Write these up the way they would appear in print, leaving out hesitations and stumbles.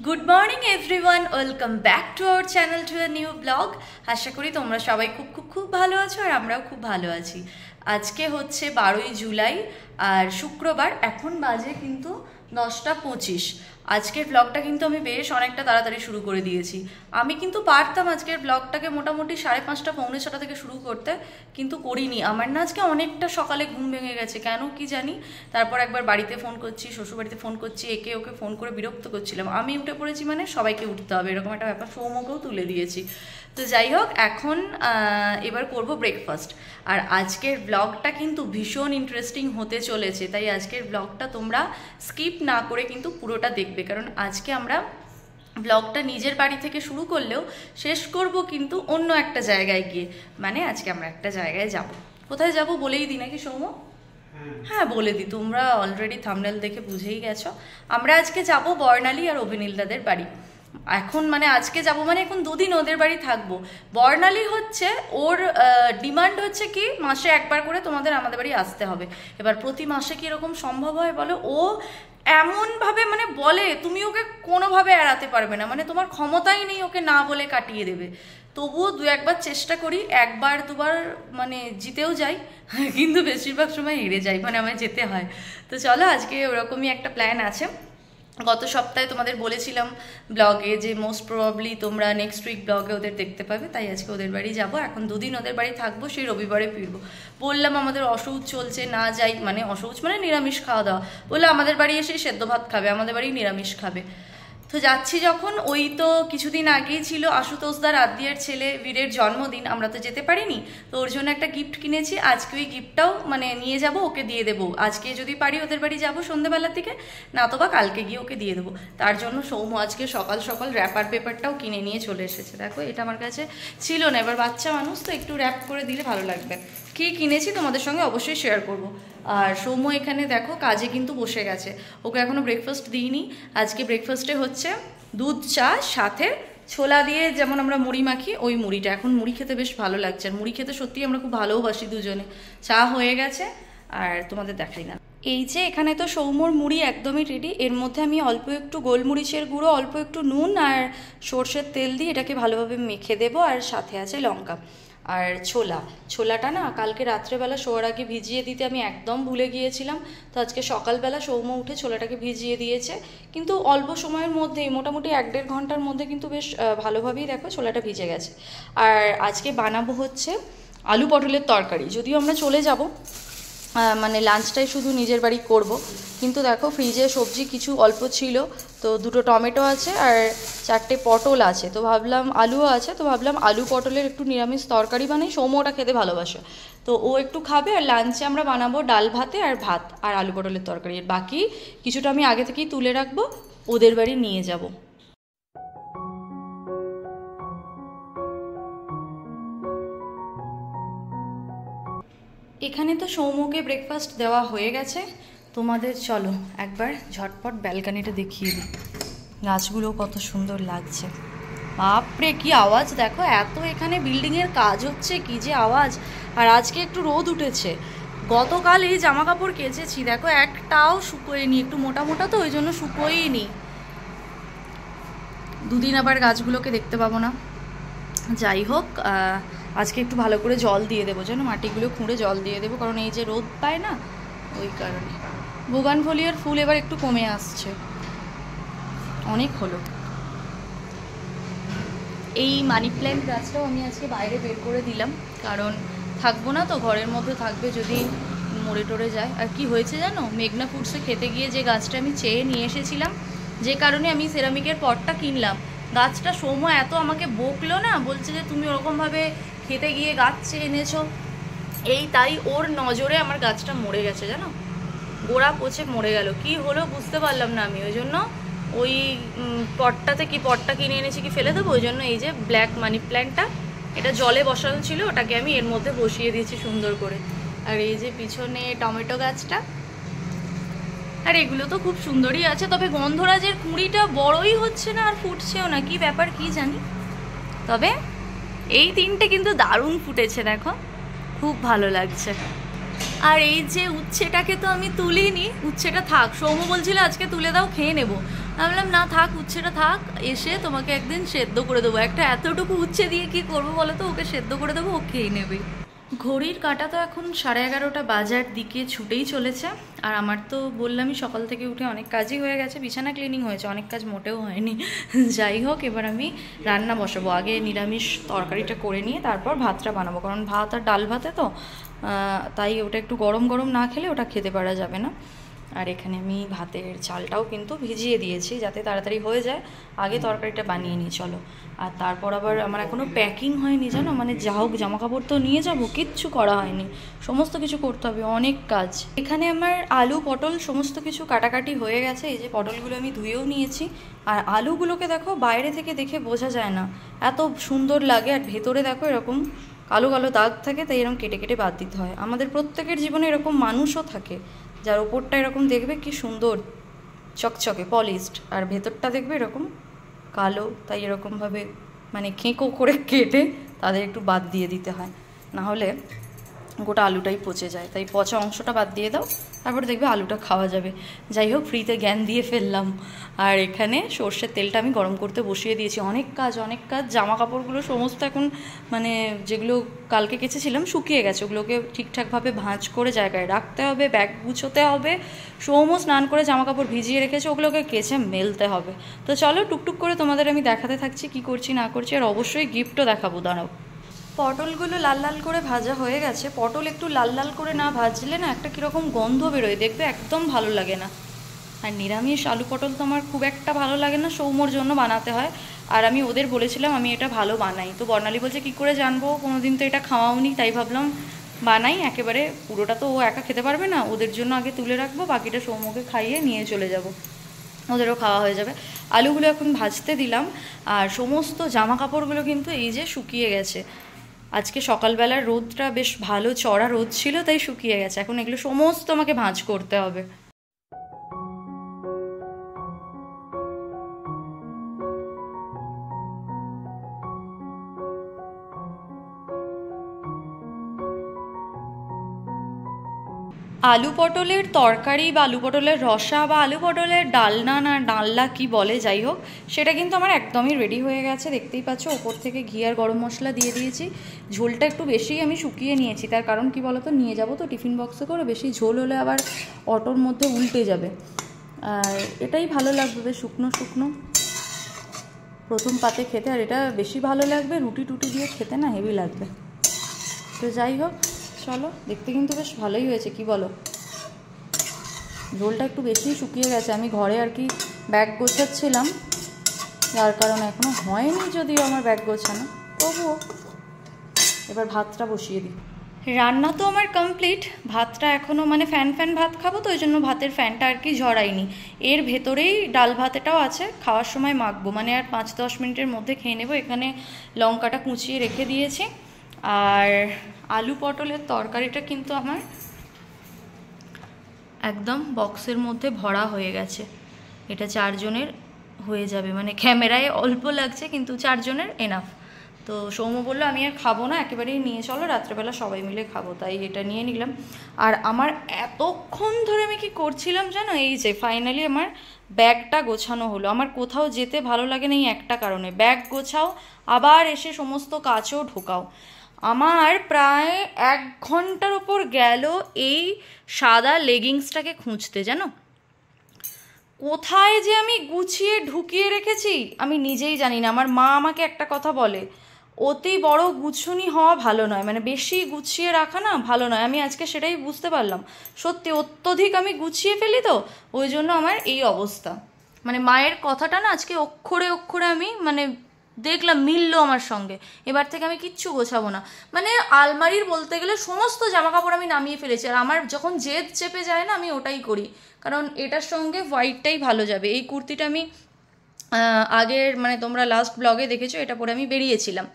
Good morning everyone, welcome back to our channel to a new blog. আশা করি তোমরা সবাই খুব ভালো আছো আর আমরাও খুব ভালো আছি। আজকে হচ্ছে 12ই জুলাই আর শুক্রবার। এখন বাজে কিন্তু 10টা 25। আজকের ব্লগটা কিন্তু আমি বেশ অনেকটা তাড়াতাড়ি শুরু করে দিয়েছি। আমি কিন্তু পারতাম আজকের ব্লগটাকে মোটামুটি 5:30 পৌনে 6টা থেকে শুরু করতে, কিন্তু করিনি। আমার না আজকে অনেকটা সকালে ঘুম ভেঙে গেছে, কেন কি জানি। তারপর একবার বাড়িতে ফোন করছি, শ্বশুরবাড়িতে ফোন করছি, একে ওকে ফোন করে বিরক্ত করছিলাম। আমি উঠে পড়েছি মানে সবাইকে উঠতে হবে, এরকম একটা ব্যাপার। সৌম্যকেও তুলে দিয়েছি। তো যাই হোক, এখন এবার করব ব্রেকফাস্ট। আর আজকের ব্লগটা কিন্তু ভীষণ ইন্টারেস্টিং হতে চলেছে, তাই আজকের ব্লগটা তোমরা স্কিপ না করে কিন্তু পুরোটা দেখবে। কারণ আজকে আমরা ব্লগটা নিজের বাড়ি থেকে শুরু করলেও শেষ করব কিন্তু অন্য একটা জায়গায় গিয়ে। মানে আজকে আমরা একটা জায়গায় যাব। কোথায় যাব বলেই দিই নাকি সৌম্য? হ্যাঁ বলে দিই, তোমরা অলরেডি থাম্বনেল দেখে বুঝেই গেছো। আমরা আজকে যাব বর্ণালী আর অভিনীল দাদের বাড়ি। এখন মানে আজকে যাব মানে এখন দুদিন ওদের বাড়ি থাকবো। বর্ণালী হচ্ছে ওর ডিমান্ড হচ্ছে কি মাসে একবার করে তোমাদের আমাদের বাড়ি আসতে হবে। এবার প্রতি মাসে কি এরকম সম্ভব হয় বলো? ও এমনভাবে মানে বলে, তুমি ওকে কোনোভাবে এড়াতে পারবে না, মানে তোমার ক্ষমতাই নেই ওকে না বলে কাটিয়ে দেবে। তবুও দু একবার চেষ্টা করি, একবার দুবার মানে জিতেও যাই, কিন্তু বেশিরভাগ সময় হেরে যাই, মানে আমায় যেতে হয়। তো চলো, আজকে ওরকমই একটা প্ল্যান আছে। গত সপ্তাহে তোমাদের বলেছিলাম ব্লগে যে মোস্ট প্রবাবলি তোমরা নেক্সট উইক ব্লগে ওদের দেখতে পাবে, তাই আজকে ওদের বাড়ি যাব। এখন দুদিন ওদের বাড়ি থাকবো, সেই রবিবারে ফিরবো। বললাম আমাদের অসৌচ চলছে, না যাই, মানে অসৌচ মানে নিরামিষ খাওয়া দাওয়া। বললো আমাদের বাড়ি এসে সেদ্ধ ভাত খাবে, আমাদের বাড়ি নিরামিষ খাবে। তো যাচ্ছি যখন, ওই তো কিছুদিন আগেই ছিল আশুতোষদার আদিয়ার ছেলে বীরের জন্মদিন, আমরা তো যেতে পারিনি। তো ওর জন্য একটা গিফট কিনেছি, আজকে ওই গিফটটাও মানে নিয়ে যাব, ওকে দিয়ে দেবো। আজকে যদি পারি ওদের বাড়ি যাবো সন্ধ্যেবেলার দিকে, না তো বা কালকে গিয়ে ওকে দিয়ে দেবো। তার জন্য সৌম্য আজকে সকাল সকাল র্যাপার পেপারটাও কিনে নিয়ে চলে এসেছে। দেখো, এটা আমার কাছে ছিল না, এবার বাচ্চা মানুষ তো একটু র্যাপ করে দিলে ভালো লাগবে। কী কিনেছি তোমাদের সঙ্গে অবশ্যই শেয়ার করব। আর সৌম্য এখানে দেখো কাজে কিন্তু বসে গেছে, ওকে এখনও ব্রেকফাস্ট দিইনি। আজকে ব্রেকফাস্টে হচ্ছে দুধ চা, সাথে ছোলা দিয়ে যেমন আমরা মুড়ি মাখি ওই মুড়িটা। এখন মুড়ি খেতে বেশ ভালো লাগছে, আর মুড়ি খেতে সত্যি আমরা খুব ভালোবাসি দুজনে। চা হয়ে গেছে, আর তোমাদের দেখাই না। এই যে এখানে তো সৌম্যর মুড়ি একদমই রেডি। এর মধ্যে আমি অল্প একটু গোলমরিচের গুঁড়ো, অল্প একটু নুন আর সর্ষের তেল দিয়ে এটাকে ভালোভাবে মেখে দেবো। আর সাথে আছে লঙ্কা আর ছোলাটা না কালকে রাত্রেবেলা শোয়ার আগে ভিজিয়ে দিতে আমি একদম ভুলে গিয়েছিলাম। তো আজকে সকালবেলা সৌম্য উঠে ছোলাটাকে ভিজিয়ে দিয়েছে, কিন্তু অল্প সময়ের মধ্যেই, মোটামুটি 1-1.5 ঘন্টার মধ্যে কিন্তু বেশ ভালোভাবেই দেখো ছোলাটা ভিজে গেছে। আর আজকে বানাবো হচ্ছে আলু পটলের তরকারি। যদিও আমরা চলে যাব, মানে লাঞ্চটাই শুধু নিজের বাড়ি করব, কিন্তু দেখো ফ্রিজে সবজি কিছু অল্প ছিল, তো 2টো টমেটো আছে আর 4টে পটল আছে। তো ভাবলাম আলুও আছে, তো ভাবলাম আলু পটলের একটু নিরামিষ তরকারি বানাই। সৌম্য ওটা খেতে ভালোবাসে, তো ও একটু খাবে। আর লাঞ্চে আমরা বানাবো ডাল ভাতে আর ভাত আর আলু পটলের তরকারি। আর বাকি কিছুটা আমি আগে থেকেই তুলে রাখবো, ওদের বাড়ি নিয়ে যাব। এখানে তো সৌম্যকে ব্রেকফাস্ট দেওয়া হয়ে গেছে। তোমাদের চলো একবার ঝটপট ব্যালকানিটা দেখিয়ে দিই, গাছগুলো কত সুন্দর লাগছে। বাপরে কি আওয়াজ দেখো, এত এখানে বিল্ডিংয়ের কাজ হচ্ছে, কি যে আওয়াজ। আর আজকে একটু রোদ উঠেছে। গতকাল এই জামা কাপড় কেচেছি, দেখো একটাও শুকোয়নি, একটু মোটা মোটা তো ওই জন্য শুকোয়নি। দুদিন আবার গাছগুলোকে দেখতে পাবো না। যাই হোক, আজকে একটু ভালো করে জল দিয়ে দেবো, যেন মাটিগুলো খুঁড়ে জল দিয়ে দেবো, কারণ এই যে রোদ পায় না ওই কারণে। বোগানভলিয়ার ফুল এবার একটু কমে আসছে, অনেক হলো। এই মানি প্ল্যান্ট গাছটাও আমি আজকে বাইরে বের করে দিলাম, কারণ থাকবো না তো, ঘরের মধ্যে থাকবে, যদি মরে টরে যায়। আর কি হয়েছে জানো, মেঘনা ফুডসে খেতে গিয়ে যে গাছটা আমি চেয়ে নিয়ে এসেছিলাম, যে কারণে আমি সেরামিকের পটটা কিনলাম, গাছটা সৌম্য এত আমাকে বকলো না, বলছে যে তুমি ওরকমভাবে খেতে গিয়ে গাছ চেয়ে এনেছো। তাই ওর নজরে আমার গাছটা মরে গেছে জানো, গোড়া পচে মরে গেল। কি হলো বুঝতে পারলাম না আমি, ওই জন্য ওই পটটা কিনে এনেছি, কি ফেলে দেবো, ওই জন্য এই যে ব্ল্যাক মানি প্ল্যান্টটা, এটা জলে বসানো ছিল, ওটাকে আমি এর মধ্যে বসিয়ে দিয়েছি সুন্দর করে। আর এই যে পিছনে টমেটো গাছটা, আর এগুলো তো খুব সুন্দরই আছে, তবে গন্ধরাজের কুঁড়িটা বড়ই হচ্ছে না আর ফুটছেও না, কি ব্যাপার কি জানি। তবে এই 3টে কিন্তু দারুণ ফুটেছে, দেখো খুব ভালো লাগছে। আর এই যে উচ্ছেটাকে তো আমি তুলিনি, উচ্ছেটা থাক, সৌম্য বলছিল আজকে তুলে দাও খেয়ে নেব। আমি বললাম না থাক, উচ্ছেটা থাক, এসে তোমাকে একদিন সেদ্ধ করে দেবো। একটা এতটুকু উচ্ছে দিয়ে কি করবো বলো তো, ওকে সেদ্ধ করে দেবো, ও খেয়ে নেবে। ঘড়ির কাঁটা তো এখন 11:30 বাজার দিকে ছুটেই চলেছে। আর আমার তো বললামই সকাল থেকে উঠে অনেক কাজই হয়ে গেছে, বিছানা ক্লিনিং হয়েছে, অনেক কাজ মোটেও হয়নি। যাই হোক, এবার আমি রান্না বসাবো। আগে নিরামিষ তরকারিটা করে নিয়ে তারপর ভাতটা বানাবো, কারণ ভাত আর ডাল ভাতে তো, তাই ওটা একটু গরম গরম না খেলে ওটা খেতে পারা যাবে না। আর এখানে আমি ভাতের চালটাও কিন্তু ভিজিয়ে দিয়েছি যাতে তাড়াতাড়ি হয়ে যায়। আগে তরকারিটা বানিয়ে নিই চলো। আর তারপর আবার আমার এখনও প্যাকিং হয়নি জানো, মানে যা হোক জামা কাপড় তো নিয়ে যাবো, কিচ্ছু করা হয়নি, সমস্ত কিছু করতে হবে, অনেক কাজ। এখানে আমার আলু পটল সমস্ত কিছু কাটাকাটি হয়ে গেছে। এই যে পটলগুলো আমি ধুয়েও নিয়েছি। আর আলুগুলোকে দেখো বাইরে থেকে দেখে বোঝা যায় না, এত সুন্দর লাগে। আর ভেতরে দেখো এরকম কালো কালো দাগ থাকে, তাই এরকম কেটে কেটে বাদ দিতে হয়। আমাদের প্রত্যেকের জীবনে এরকম মানুষও থাকে যার ওপরটা এরকম দেখবে কি সুন্দর চকচকে পলিশড, আর ভেতরটা দেখবে এরকম কালো, তাই এরকমভাবে মানে খেঁকো করে কেটে তাদের একটু বাদ দিয়ে দিতে হয়, না হলে গোটা আলুটাই পচে যায়। তাই পচা অংশটা বাদ দিয়ে দাও, তারপরে দেখবে আলুটা খাওয়া যাবে। যাই হোক, ফ্রিতে জ্ঞান দিয়ে ফেললাম। আর এখানে সর্ষের তেলটা আমি গরম করতে বসিয়ে দিয়েছি। অনেক কাজ অনেক কাজ। জামা কাপড়গুলো সমস্ত এখন মানে যেগুলো কালকে কেচেছিলাম শুকিয়ে গেছে, ওগুলোকে ঠিকঠাকভাবে ভাঁজ করে জায়গায় রাখতে হবে, ব্যাগ গুছোতে হবে। সৌম্য স্নান করে জামা কাপড় ভিজিয়ে রেখেছে, ওগুলোকে কেচে মেলতে হবে। তো চলো টুকটুক করে তোমাদের আমি দেখাতে থাকছি কি করছি না করছি। আর অবশ্যই গিফটও দেখাবো, দাঁড়াও। পটলগুলো লাল লাল করে ভাজা হয়ে গেছে। পটল একটু লাল লাল করে না ভাজলে না একটা কীরকম গন্ধ বেরোয়, দেখবে একদম ভালো লাগে না। আর নিরামিষ আলু পটল তো আমার খুব একটা ভালো লাগে না, সৌম্যর জন্য বানাতে হয়। আর আমি ওদের বলেছিলাম আমি এটা ভালো বানাই, তো বর্ণালী বলছে কী করে জানবো, কোনো দিন তো এটা খাওয়াওনি, তাই ভাবলাম বানাই। একেবারে পুরোটা তো ও একা খেতে পারবে না, ওদের জন্য আগে তুলে রাখবো, বাকিটা সৌম্যকে খাইয়ে নিয়ে চলে যাব, ওদেরও খাওয়া হয়ে যাবে। আলুগুলো এখন ভাজতে দিলাম। আর সমস্ত জামা কাপড়গুলো কিন্তু এই যে শুকিয়ে গেছে। আজকে সকালবেলার রোদটা বেশ ভালো চড়া রোদ ছিল, তাই শুকিয়ে গেছে। এখন এগুলো সমস্ত আমাকে ভাঁজ করতে হবে। আলু পটলের তরকারি বা আলু পটলের রসা বা আলু পটলের ডালনা না ডালনা কি বলে, যাই হোক, সেটা কিন্তু আমার একদমই রেডি হয়ে গেছে। দেখতেই পাচ্ছ ওপর থেকে ঘি আর গরম মশলা দিয়ে দিয়েছি। ঝোলটা একটু বেশিই আমি শুকিয়ে নিয়েছি, তার কারণ কি বলো তো, নিয়ে যাব তো টিফিন বক্সে করে, বেশি ঝোল হলে আবার অটোর মধ্যে উল্টে যাবে। আর এটাই ভালো লাগবে, বেশ শুকনো শুকনো প্রথম পাতে খেতে। আর এটা বেশি ভালো লাগবে রুটি টুটি দিয়ে খেতে, না হেভি লাগবে। তো যাই হোক চলো, দেখতে কিন্তু বেশ ভালোই হয়েছে, কি বলো। ঝোলটা একটু বেশি শুকিয়ে গেছে। আমি ঘরে আর কি ব্যাগ গোছাচ্ছিলাম, যার কারণে এখনও হয়নি যদিও আমার ব্যাগ গোছানো, তবুও এবার ভাতটা বসিয়ে দিই। রান্না তো আমার কমপ্লিট, ভাতটা এখনও মানে ফ্যান ভাত খাবো, তো ওই জন্য ভাতের ফ্যানটা আর কি ঝরাইনি। এর ভেতরেই ডাল ভাতেটাও আছে, খাওয়ার সময় মাখবো, মানে আর 5-10 মিনিটের মধ্যে খেয়ে নেবো। এখানে লঙ্কাটা কুচিয়ে রেখে দিয়েছি। আর আলু পটলের তরকারিটা কিন্তু আমার একদম বক্সের মধ্যে ভরা হয়ে গেছে। এটা 4 জনের হয়ে যাবে, মানে ক্যামেরায় অল্প লাগছে কিন্তু 4 জনের এনাফ। তো সৌম্য বললো আমি আর খাবো না, একেবারেই নিয়ে চলো, রাত্রেবেলা সবাই মিলে খাবো, তাই এটা নিয়ে নিলাম। আর আমার এতক্ষণ ধরে আমি কি করছিলাম জানো, এই যে ফাইনালি আমার ব্যাগটা গোছানো হলো। আমার কোথাও যেতে ভালো লাগে না এই একটা কারণে, ব্যাগ গোছাও আবার এসে সমস্ত কাচও ঢোকাও। আমার প্রায় 1 ঘন্টার ওপর গেল এই সাদা লেগিংসটাকে খুঁজতে, জানো কোথায় যে আমি গুছিয়ে ঢুকিয়ে রেখেছি আমি নিজেই জানি না। আমার মা আমাকে একটা কথা বলে, অতি বড় গুছুনি হওয়া ভালো নয়, মানে বেশি গুছিয়ে রাখা না ভালো নয়। আমি আজকে সেটাই বুঝতে পারলাম, সত্যি অত্যধিক আমি গুছিয়ে ফেলি, তো ওই জন্য আমার এই অবস্থা। মানে মায়ের কথাটা না আজকে অক্ষরে অক্ষরে আমি মানে দেখলাম মিললো আমার সঙ্গে। এবার থেকে আমি কিচ্ছু গোছাবো না, মানে আলমারির বলতে গেলে সমস্ত জামা কাপড় আমি নামিয়ে ফেলেছি। আর আমার যখন জেদ চেপে যায় না আমি ওটাই করি, কারণ এটার সঙ্গে হোয়াইটটাই ভালো যাবে। এই কুর্তিটা আমি আগের মানে তোমরা লাস্ট ব্লগে দেখেছো, এটা পরে আমি বেরিয়েছিলাম,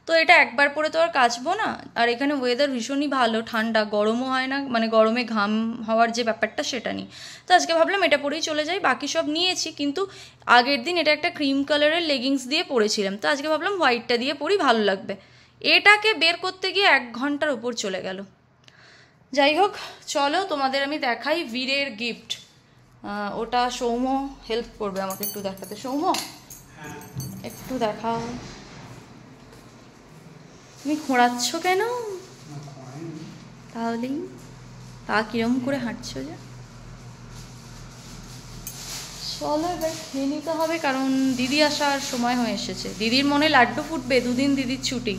তো এটা একবার পরে তো আর কাচবো না। আর এখানে ওয়েদার ভীষণই ভালো, ঠান্ডা, গরমও হয় না, মানে গরমে ঘাম হওয়ার যে ব্যাপারটা সেটা নেই। তো আজকে ভাবলাম এটা পরেই চলে যাই। বাকি সব নিয়েছি, কিন্তু আগের দিন এটা একটা ক্রিম কালারের লেগিংস দিয়ে পরেছিলাম, তো আজকে ভাবলাম হোয়াইটটা দিয়ে পরি, ভালো লাগবে। এটাকে বের করতে গিয়ে 1 ঘন্টার ওপর চলে গেল। যাই হোক চলো তোমাদের আমি দেখাই বীরের গিফট। ওটা সৌম্য হেল্প করবে আমাকে একটু দেখাতে। সৌম্য একটু দেখাও। তুমি খোঁড়াচ্ছ কেন? তাহলেই পা কিরম করে হাঁটছো যে? চলো এবার খেয়ে নিতে হবে, কারণ দিদি আসার সময় হয়ে এসেছে। দিদির মনে লাড্ডু ফুটবে, দুদিন দিদির ছুটি।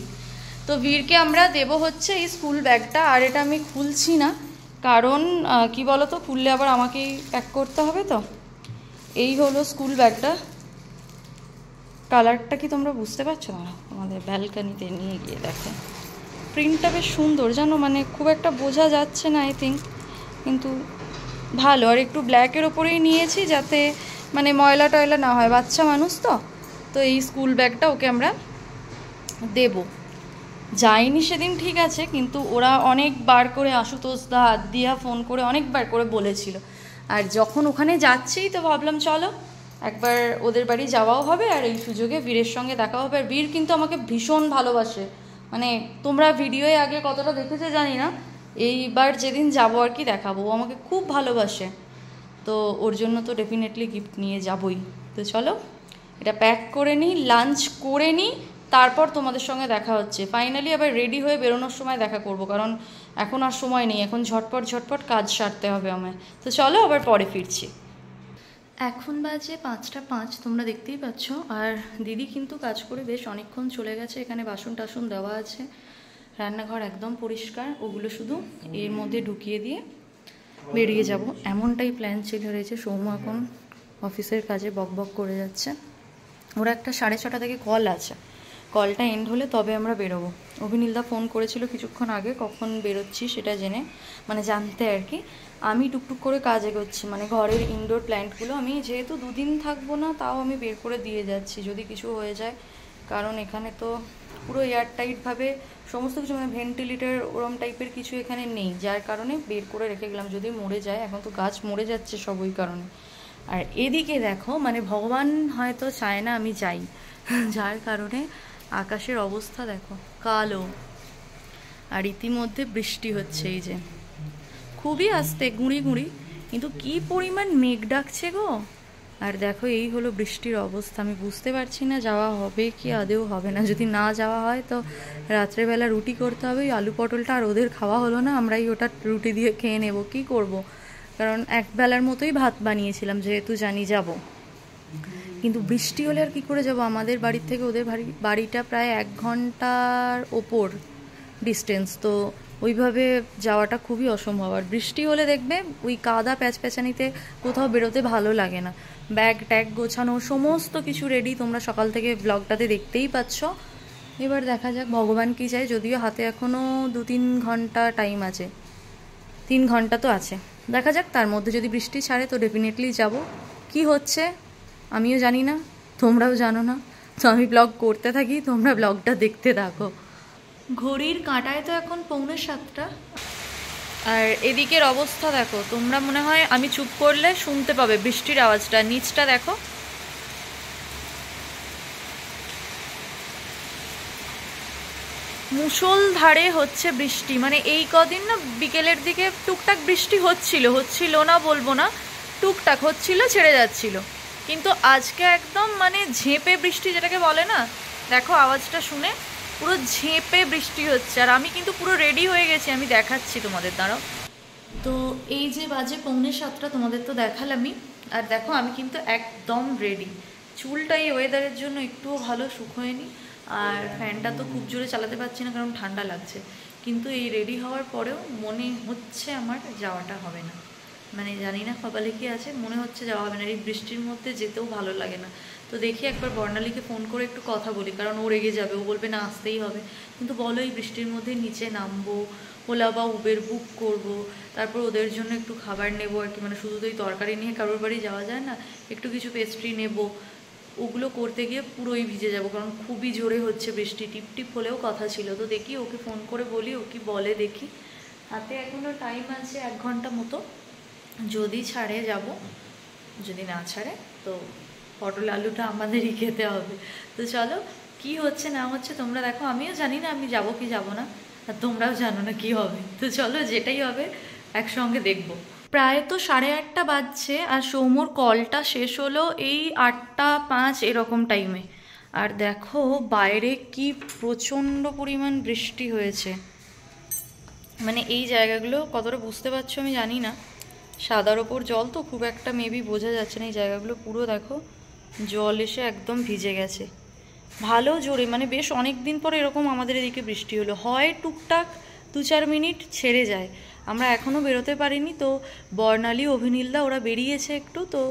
তো বীরকে আমরা দেব হচ্ছে এই স্কুল ব্যাগটা। আর এটা আমি খুলছি না, কারণ কি বলো তো, খুললে আবার আমাকেই প্যাক করতে হবে। তো এই হলো স্কুল ব্যাগটা। কালারটা কি তোমরা বুঝতে পারছো না? আমাদের ব্যালকানিতে নিয়ে গিয়ে দেখে। প্রিন্টটা বেশ সুন্দর জানো, মানে খুব একটা বোঝা যাচ্ছে না আই থিঙ্ক, কিন্তু ভালো। আর একটু ব্ল্যাকের ওপরেই নিয়েছি যাতে মানে ময়লা টয়লা না হয়, বাচ্চা মানুষ তো। তো এই স্কুল ব্যাগটা ওকে আমরা দেব। যাইনি সেদিন ঠিক আছে, কিন্তু ওরা অনেকবার করে আশুতোষ দা দিয়া ফোন করে অনেকবার করে বলেছিল। আর যখন ওখানে যাচ্ছি তো ভাবলাম চলো একবার ওদের বাড়ি যাওয়াও হবে, আর এই সুযোগে বীরের সঙ্গে দেখা হবে। আর বীর কিন্তু আমাকে ভীষণ ভালোবাসে, মানে তোমরা ভিডিওয়ে আগে কতটা দেখেছো জানি না, এইবার যেদিন যাবো আর কি দেখাবো, ও আমাকে খুব ভালোবাসে। তো ওর জন্য তো ডেফিনেটলি গিফট নিয়ে যাবই। তো চলো এটা প্যাক করে নিই, লাঞ্চ করে নিই, তারপর তোমাদের সঙ্গে দেখা হচ্ছে। ফাইনালি আবার রেডি হয়ে বেরোনোর সময় দেখা করব, কারণ এখন আর সময় নেই, এখন ঝটপট ঝটপট কাজ সারতে হবে আমায়। তো চলো আবার পরে ফিরছি। এখন বাজে 5টা 5, তোমরা দেখতেই পাচ্ছ। আর দিদি কিন্তু কাজ করে বেশ অনেকক্ষণ চলে গেছে। এখানে বাসন টাসন দেওয়া আছে, রান্নাঘর একদম পরিষ্কার, ওগুলো শুধু এর মধ্যে ঢুকিয়ে দিয়ে বেরিয়ে যাব, এমনটাই প্ল্যান ছিল রয়েছে। সৌম্য এখন অফিসের কাজে বক বক করে যাচ্ছে। ওরা একটা 6:30 থেকে কল আছে, কলটা এন্ড হলে তবে আমরা বেরোবো। অভিনীলদা ফোন করেছিল কিছুক্ষণ আগে, কখন বেরোচ্ছি সেটা জেনে, মানে জানতে আর কি। আমি টুকটুক করে কাজ এগোচ্ছি, মানে ঘরের ইনডোর প্ল্যান্টগুলো আমি যেহেতু 2 দিন থাকবো না, তাও আমি বের করে দিয়ে যাচ্ছি যদি কিছু হয়ে যায়। কারণ এখানে তো পুরো এয়ারটাইটভাবে সমস্ত কিছু, মানে ভেন্টিলেটর ওরম টাইপের কিছু এখানে নেই, যার কারণে বের করে রেখে গেলাম যদি মরে যায়। এখন তো গাছ মরে যাচ্ছে সব ওই কারণে। আর এদিকে দেখো, মানে ভগবান হয়তো চায় না আমি যাই, যার কারণে আকাশের অবস্থা দেখো কালো। আর ইতিমধ্যে বৃষ্টি হচ্ছে, এই যে খুবই আস্তে গুঁড়ি গুঁড়ি, কিন্তু কি পরিমাণ মেঘ ডাকছে গো। আর দেখো এই হলো বৃষ্টির অবস্থা। আমি বুঝতে পারছি না যাওয়া হবে কি আদেও হবে না। যদি না যাওয়া হয় তো রাত্রেবেলা রুটি করতে হবে। ওই আলু পটলটা আর ওদের খাওয়া হলো না, আমরাই ওটা রুটি দিয়ে খেয়ে নেব। কি করব, কারণ একবেলার মতোই ভাত বানিয়েছিলাম যেহেতু জানি যাব। কিন্তু বৃষ্টি হলে আর কী করে যাব? আমাদের বাড়ির থেকে ওদের বাড়িটা প্রায় 1 ঘন্টার ওপর ডিস্টেন্স, তো ওইভাবে যাওয়াটা খুবই অসম্ভব। আর বৃষ্টি হলে দেখবে ওই কাদা প্যাচপ্যাচানিতে কোথাও বেরোতে ভালো লাগে না। ব্যাগ ট্যাগ গোছানো সমস্ত কিছু রেডি, তোমরা সকাল থেকে ব্লগটাতে দেখতেই পাচ্ছ। এবার দেখা যাক ভগবান কী চায়, যদিও হাতে এখনও 2-3 ঘন্টা টাইম আছে, 3 ঘন্টা তো আছে। দেখা যাক, তার মধ্যে যদি বৃষ্টি ছাড়ে তো ডেফিনেটলি যাব। কি হচ্ছে আমিও জানি না, তোমরাও জানো না, তো আমি ব্লগ করতে থাকি, তোমরা ব্লগটা দেখতে থাকো। ঘড়ির কাঁটায় তো এখন 6:45। আর এদিকের অবস্থা দেখো, তোমরা মনে হয় আমি চুপ করলে শুনতে পাবে বৃষ্টির আওয়াজটা। নিচটা দেখো, মুষলধারে হচ্ছে বৃষ্টি। মানে এই কদিন না বিকেলের দিকে টুকটাক বৃষ্টি হচ্ছিল না বলবো না, টুকটাক হচ্ছিল ছেড়ে যাচ্ছিল, কিন্তু আজকে একদম মানে ঝেঁপে বৃষ্টি যেটাকে বলে না, দেখো আওয়াজটা শুনে পুরো ঝেঁপে বৃষ্টি হচ্ছে। আর আমি কিন্তু পুরো রেডি হয়ে গেছি, আমি দেখাচ্ছি তোমাদের, দাঁড়াও। তো এই যে বাজে 6:45, তোমাদের তো দেখালামই। আর দেখো আমি কিন্তু একদম রেডি। চুলটা এই ওয়েদারের জন্য একটুও ভালো শুকোয়নি, আর ফ্যানটা তো খুব জোরে চালাতে পারছি না কারণ ঠান্ডা লাগছে। কিন্তু এই রেডি হওয়ার পরেও মনে হচ্ছে আমার যাওয়াটা হবে না, মানে জানি না কপালে কি আছে, মনে হচ্ছে যাওয়া হবে না। এই বৃষ্টির মধ্যে যেতেও ভালো লাগে না। তো দেখি একবার বর্ণালীকে ফোন করে একটু কথা বলি, কারণ ও রেগে যাবে, ও বলবে না আসতেই হবে। কিন্তু বলো এই বৃষ্টির মধ্যে নিচে নামবো, ওলা বা উবের বুক করব, তারপর ওদের জন্য একটু খাবার নেবো আর কি, মানে শুধু তো এই তরকারি নিয়ে কারোর বাড়ি যাওয়া যায় না, একটু কিছু পেস্ট্রি নেব, ওগুলো করতে গিয়ে পুরোই ভিজে যাব, কারণ খুবই জোরে হচ্ছে বৃষ্টি। টিপটিপ হলেও কথা ছিল। তো দেখি ওকে ফোন করে বলি, ও কি বলে দেখি। হাতে এখনও টাইম আছে 1 ঘন্টা মতো, যদি ছাড়ে যাব, যদি না ছাড়ে তো পটল আলুটা আমাদেরই খেতে হবে। তো চলো কি হচ্ছে না হচ্ছে তোমরা দেখো। আমিও জানি না আমি যাব কি যাব না, আর তোমরাও জানো না কি হবে। তো চলো যেটাই হবে একসঙ্গে দেখবো। প্রায় তো 8:30 বাজছে, আর সৌম্যর কলটা শেষ হলো এই 8:05 এরকম টাইমে। আর দেখো বাইরে কি প্রচণ্ড পরিমাণ বৃষ্টি হয়েছে, মানে এই জায়গাগুলো কতটা বুঝতে পারছো আমি জানি না, সাদার ওপর জল তো খুব একটা মেবি বোঝা যাচ্ছে না। এই জায়গাগুলো পুরো দেখো জল এসে একদম ভিজে গেছে, ভালো জোরে, মানে বেশ অনেক দিন পর এরকম আমাদের এদিকে বৃষ্টি হলো। হয় টুকটাক 2-4 মিনিট ছেড়ে যায়, আমরা এখনও বেরোতে পারিনি। তো বর্ণালী, অভিনীলদা ওরা বেরিয়েছে একটু, তো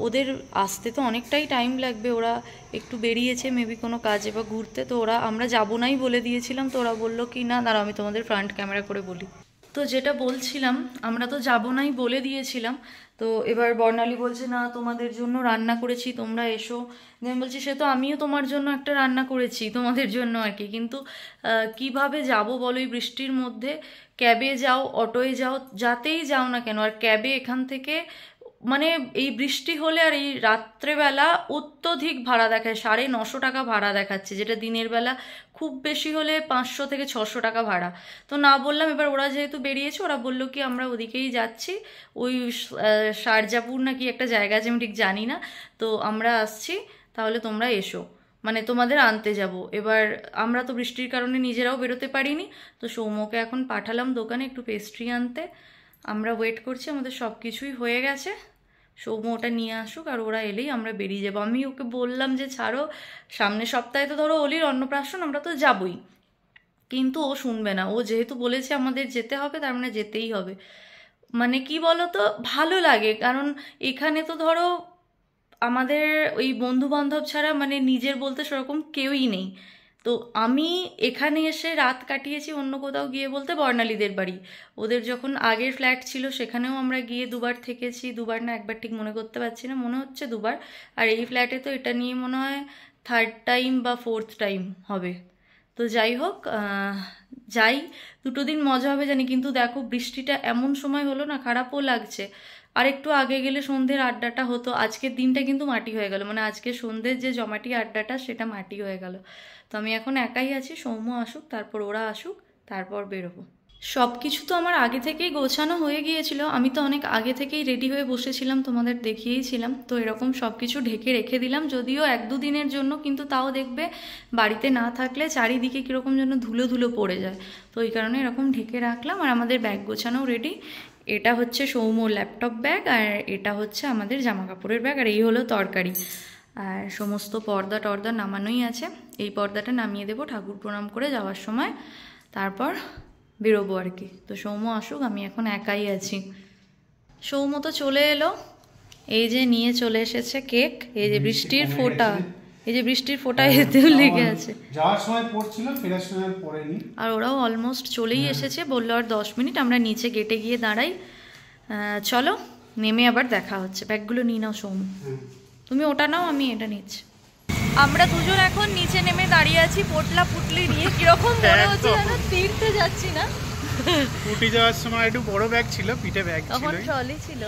ওদের আসতে তো অনেকটাই টাইম লাগবে, ওরা একটু বেরিয়েছে মেবি কোনো কাজে বা ঘুরতে। তো ওরা, আমরা যাবো নাই বলে দিয়েছিলাম, তো ওরা বললো কি না দাঁড়াও আমি তোমাদের ফ্রন্ট ক্যামেরা করে বলি। তো যেটা বলছিলাম, আমরা তো যাবো নাই বলে দিয়েছিলাম, তো এবার বর্ণালী বলছে না তোমাদের জন্য রান্না করেছি তোমরা এসো। আমি বলছি সে তো আমিও তোমার জন্য একটা রান্না করেছি তোমাদের জন্য আর কি, কিন্তু কিভাবে যাব বলো এই বৃষ্টির মধ্যে? ক্যাবে যাও, অটোয় যাও, যাতেই যাও না কেন, আর ক্যাবে এখান থেকে মানে এই বৃষ্টি হলে আর এই রাত্রেবেলা অত্যধিক ভাড়া দেখায়, 950 টাকা ভাড়া দেখাচ্ছে, যেটা দিনের বেলা খুব বেশি হলে 500 থেকে 600 টাকা ভাড়া। তো না বললাম, এবার ওরা যেহেতু বেরিয়েছে ওরা বললো কি আমরা ওদিকেই যাচ্ছি, ওই শারজাপুর নাকি একটা জায়গা আছে আমি ঠিক জানি না, তো আমরা আসছি, তাহলে তোমরা এসো, মানে তোমাদের আনতে যাব। এবার আমরা তো বৃষ্টির কারণে নিজেরাও বেরোতে পারিনি, তো সৌম্যকে এখন পাঠালাম দোকানে একটু পেস্ট্রি আনতে। আমরা ওয়েট করছি, আমাদের সব কিছুই হয়ে গেছে, সৌম্য ওটা নিয়ে আসুক, আর ওরা এলেই আমরা বেরিয়ে যাবো। আমি ওকে বললাম যে ছাড়ো, সামনের সপ্তাহে তো ধরো অলির অন্নপ্রাশন, আমরা তো যাবই, কিন্তু ও শুনবে না। ও যেহেতু বলেছে আমাদের যেতে হবে, তার মানে যেতেই হবে। মানে কি বলো তো, ভালো লাগে, কারণ এখানে তো ধরো আমাদের ওই বন্ধু বান্ধব ছাড়া মানে নিজের বলতে সেরকম কেউই নেই। তো আমি এখানে এসে রাত কাটিয়েছি অন্য কোথাও গিয়ে বলতে বর্ণালীদের বাড়ি, ওদের যখন আগের ফ্ল্যাট ছিল সেখানেও আমরা গিয়ে 2বার থেকেছি, 2বার না 1বার ঠিক মনে করতে পারছি না, মনে হচ্ছে 2বার। আর এই ফ্ল্যাটে তো এটা নিয়ে মনে হয় 3rd টাইম বা 4th টাইম হবে। তো যাই হোক, যাই, 2টো দিন মজা হবে জানি, কিন্তু দেখো বৃষ্টিটা এমন সময় হলো না, খারাপও লাগছে। আর একটু আগে গেলে সন্ধ্যের আড্ডাটা হতো, আজকের দিনটা কিন্তু মাটি হয়ে গেল, মানে আজকে সন্ধ্যের যে জমাটি আড্ডাটা সেটা মাটি হয়ে গেল। তো আমি এখন একাই আছি, সৌম্য আসুক, তারপর ওরা আসুক, তারপর বেরোবো। সব কিছু তো আমার আগে থেকেই গোছানো হয়ে গিয়েছিল, আমি তো অনেক আগে থেকেই রেডি হয়ে বসেছিলাম, তোমাদের দেখিয়েছিলাম। তো এরকম সব কিছু ঢেকে রেখে দিলাম, যদিও 1-2 দিনের জন্য, কিন্তু তাও দেখবে বাড়িতে না থাকলে চারিদিকে কীরকম যেন ধুলো ধুলো পড়ে যায়, তো এই কারণে এরকম ঢেকে রাখলাম। আর আমাদের ব্যাগ গোছানোও রেডি, এটা হচ্ছে সৌম্যর ল্যাপটপ ব্যাগ, আর এটা হচ্ছে আমাদের জামা কাপড়ের ব্যাগ, আর এই হলো তরকারি। আর সমস্ত পর্দা টর্দা নামানোই আছে, এই পর্দাটা নামিয়ে দেবো ঠাকুর প্রণাম করে যাওয়ার সময়, তারপর বেরোবো আর কি। তো সৌম্য আসুক, আমি এখন একাই আছি। সৌম্য তো চলে এলো, এই যে নিয়ে চলে এসেছে কেক, এই যে বৃষ্টির ফোঁটা, এই যে বৃষ্টির ফোঁটা এতেও লেগে আছে, যাওয়ার সময় পড়ছিল, ফেরার সময় পড়েনি। আর ওরাও অলমোস্ট চলেই এসেছে, বললো আর 10 মিনিট, আমরা নিচে গেটে গিয়ে দাঁড়াই। চলো নেমে আবার দেখা হচ্ছে। ব্যাগগুলো নিয়ে নাও সৌম্য, তুমি ওটা নাও, আমি এটা নিচ্ছি। আমরা দুজন এখন নিচে নেমে দাঁড়িয়ে আছি পোটলা পুটলি নিয়ে, কিরকম মনে হচ্ছে যেন তীর্থে যাচ্ছি না। উঠে যাওয়ার সময় একটু বড় ব্যাগ ছিল, পিঠে ব্যাগ ছিল, তখন ট্রলি ছিল।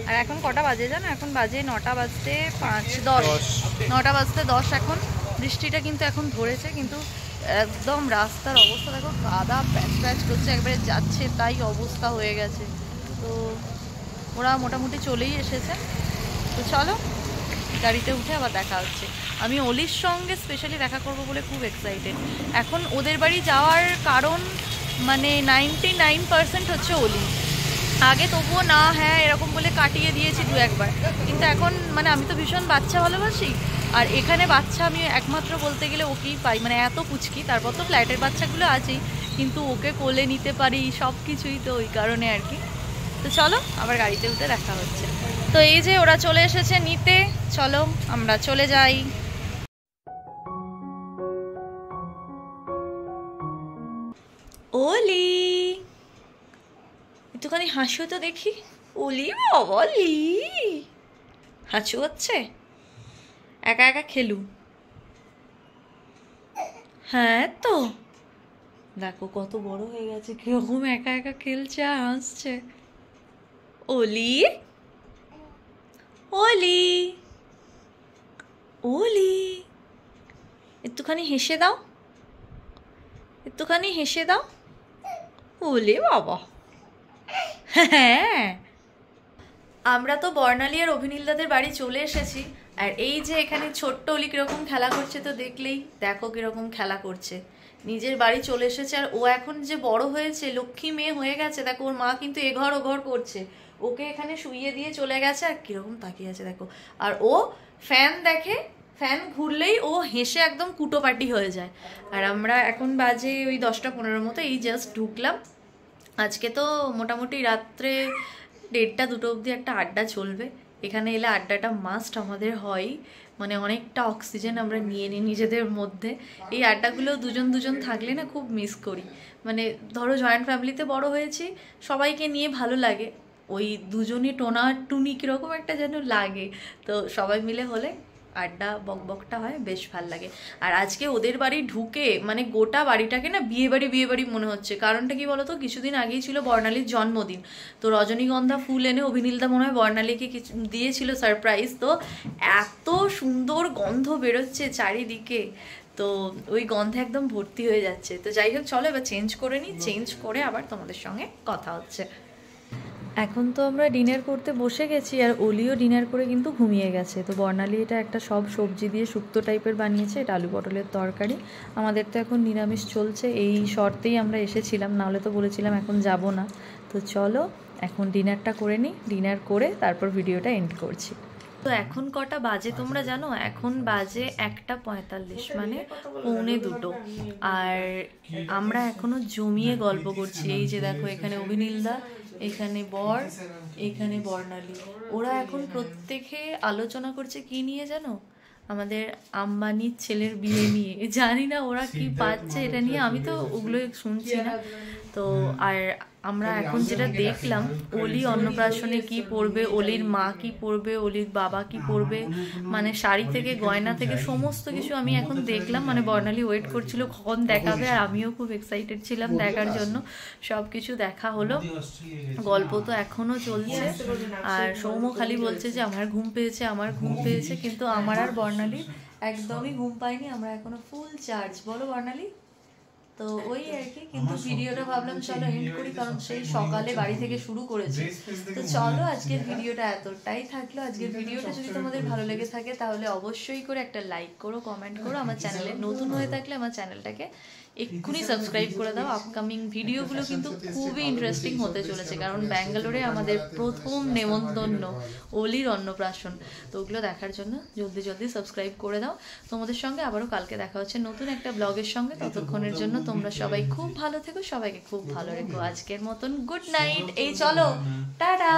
আর এখন কটা বাজে জানো? এখন বাজে 9টা বাজতে 5-10, 9টা বাজতে 10 এখন। বৃষ্টিটা কিন্তু এখন ধরেছে, কিন্তু একদম রাস্তার অবস্থা দেখো, কাদা প্যাচ প্যাচ করছে, একবারে যাচ্ছে তাই অবস্থা হয়ে গেছে। তো ওরা মোটামুটি চলেই এসেছে, তো চলো গাড়িতে উঠে আবার দেখা হচ্ছে। আমি অলির সঙ্গে স্পেশালি দেখা করব বলে খুব এক্সাইটেড। এখন ওদের বাড়ি যাওয়ার কারণ মানে 99% হচ্ছে অলি। আগে তবুও না হ্যাঁ এরকম বলে কাটিয়ে দিয়েছি 2-1বার, কিন্তু এখন মানে আমি তো ভীষণ বাচ্চা ভালোবাসি, আর এখানে বাচ্চা আমি একমাত্র বলতে গেলে ওকেই পাই, মানে এত পুচকি, তারপর তো ফ্ল্যাটের বাচ্চাগুলো আছেই, কিন্তু ওকে কোলে নিতে পারি সব কিছুই, তো ওই কারণে আর কি। তো চলো আবার গাড়িতে উঠে দেখা হচ্ছে। তো এই যে ওরা চলে এসেছে নিতে, চলো আমরা চলে যাই। ওলি একটুখানি হাসিও তো দেখি, ওলি বাবলি হাসু হচ্ছে, একা একা খেলু। হ্যাঁ তো দেখো কত বড় হয়ে গেছে, কিরকম একা একা খেলছে আর হাসছে। ওলি ওলি ওলি একটুখানি হেসে দাও, একটুখানি হেসে দাও। ওলে বাবা হ্যাঁ, আমরা তো বর্ণালী আর অভিনীলদাদের বাড়ি চলে এসেছি। আর এই যে এখানে ছোট্ট অলি কিরকম খেলা করছে তো দেখলেই, দেখো কিরকম খেলা করছে। নিজের বাড়ি চলে এসেছে আর ও এখন যে বড় হয়েছে, লক্ষ্মী মেয়ে হয়ে গেছে, দেখো ওর মা কিন্তু এঘর ওঘর করছে, ওকে এখানে শুইয়ে দিয়ে চলে গেছে আর কিরকম তাকিয়ে আছে দেখো। আর ও ফ্যান দেখে, ফ্যান ঘুরলেই ও হেসে একদম কুটোপাটি হয়ে যায়। আর আমরা এখন বাজে ওই 10টা 15 মতো, এই জাস্ট ঢুকলাম। আজকে তো মোটামুটি রাত্রে 1:30-2 অবধি একটা আড্ডা চলবে। এখানে এলে আড্ডাটা মাস্ট আমাদের হয়, মানে অনেকটা অক্সিজেন আমরা নিয়ে নিই নিজেদের মধ্যে। এই আড্ডাগুলো দুজন দুজন থাকলে না খুব মিস করি। মানে ধরো জয়েন্ট ফ্যামিলিতে বড় হয়েছি, সবাইকে নিয়ে ভালো লাগে, ওই দুজনই টোনা টুনি কীরকম একটা যেন লাগে। তো সবাই মিলে হলে আড্ডা বকবকটা হয়, বেশ ভাল লাগে। আর আজকে ওদের বাড়ি ঢুকে মানে গোটা বাড়িটাকে না বিয়ে বাড়ি মনে হচ্ছে। কারণটা কি বলতো, কিছুদিন আগেই ছিল বর্ণালীর জন্মদিন, তো রজনীগন্ধা ফুল এনে অভিনীলদা মনে হয় বর্ণালীকে কিছু দিয়েছিল সারপ্রাইজ। তো এত সুন্দর গন্ধ বেরোচ্ছে চারিদিকে, তো ওই গন্ধে একদম ভর্তি হয়ে যাচ্ছে। তো যাই হোক, চলো এবার চেঞ্জ করে নিই, চেঞ্জ করে আবার তোমাদের সঙ্গে কথা হচ্ছে। এখন তো আমরা ডিনার করতে বসে গেছি আর অলিও ডিনার করে কিন্তু ঘুমিয়ে গেছে। তো বর্ণালী এটা একটা সব সবজি দিয়ে শুক্তো টাইপের বানিয়েছে, এটা আলু পটলের তরকারি। আমাদের তো এখন নিরামিষ চলছে, এই শর্তেই আমরা এসেছিলাম, নাহলে তো বলেছিলাম এখন যাব না। তো চলো এখন ডিনারটা করে নিই, ডিনার করে তারপর ভিডিওটা এন্ড করছি। তো এখন কটা বাজে তোমরা জানো? এখন বাজে 1:45, মানে 1:45। আর আমরা এখনো জমিয়ে গল্প করছি। এই যে দেখো, এখানে অভিনীলদা, এখানে বর, এখানে বর্ণালী। ওরা এখন প্রত্যেকে আলোচনা করছে কি নিয়ে জানো? আমাদের আম্বানির ছেলের বিয়ে নিয়ে। জানি না ওরা কি পাচ্ছে এটা নিয়ে, আমি তো ওগুলো শুনছি না। তো আর আমরা এখন যেটা দেখলাম, অলি অন্নপ্রাশনে কি পরবে, অলির মা কি পরবে, অলির বাবা কি পরবে, মানে শাড়ি থেকে গয়না থেকে সমস্ত কিছু আমি এখন দেখলাম। মানে বর্ণালী ওয়েট করছিল কখন দেখাবে, আর আমিও খুব এক্সাইটেড ছিলাম দেখার জন্য। সব কিছু দেখা হলো, গল্প তো এখনো চলছে। আর সৌম্য খালি বলছে যে আমার ঘুম পেয়েছে, আমার ঘুম পেয়েছে, কিন্তু আমার আর বর্ণালী একদমই ঘুম পাইনি, আমরা এখনো ফুল চার্জ। বলো বর্ণালী? তো ওই আর কি, কিন্তু ভিডিওটা ভাবলাম চলো এন্ড করি, কারণ সেই সকালে বাড়ি থেকে শুরু করেছি। তো চলো আজকের ভিডিওটা এতটাই থাকলো। আজকের ভিডিওটা যদি তোমাদের ভালো লেগে থাকে তাহলে অবশ্যই করে একটা লাইক করো, কমেন্ট করো। আমার চ্যানেলে নতুন হয়ে থাকলে আমার চ্যানেলটাকে এক্ষুনি সাবস্ক্রাইব করে দাও। আপকামিং ভিডিওগুলো কিন্তু খুবই ইন্টারেস্টিং হতে চলেছে, কারণ ব্যাঙ্গালোরে আমাদের প্রথম নেমন্তন্ন অলির অন্নপ্রাশন। তো ওগুলো দেখার জন্য জলদি সাবস্ক্রাইব করে দাও। তোমাদের সঙ্গে আবারও কালকে দেখা হচ্ছে নতুন একটা ব্লগের সঙ্গে। ততক্ষণের জন্য তোমরা সবাই খুব ভালো থেকো, সবাইকে খুব ভালো রেখো। আজকের মতন গুড নাইট। এই চলো, টাটা।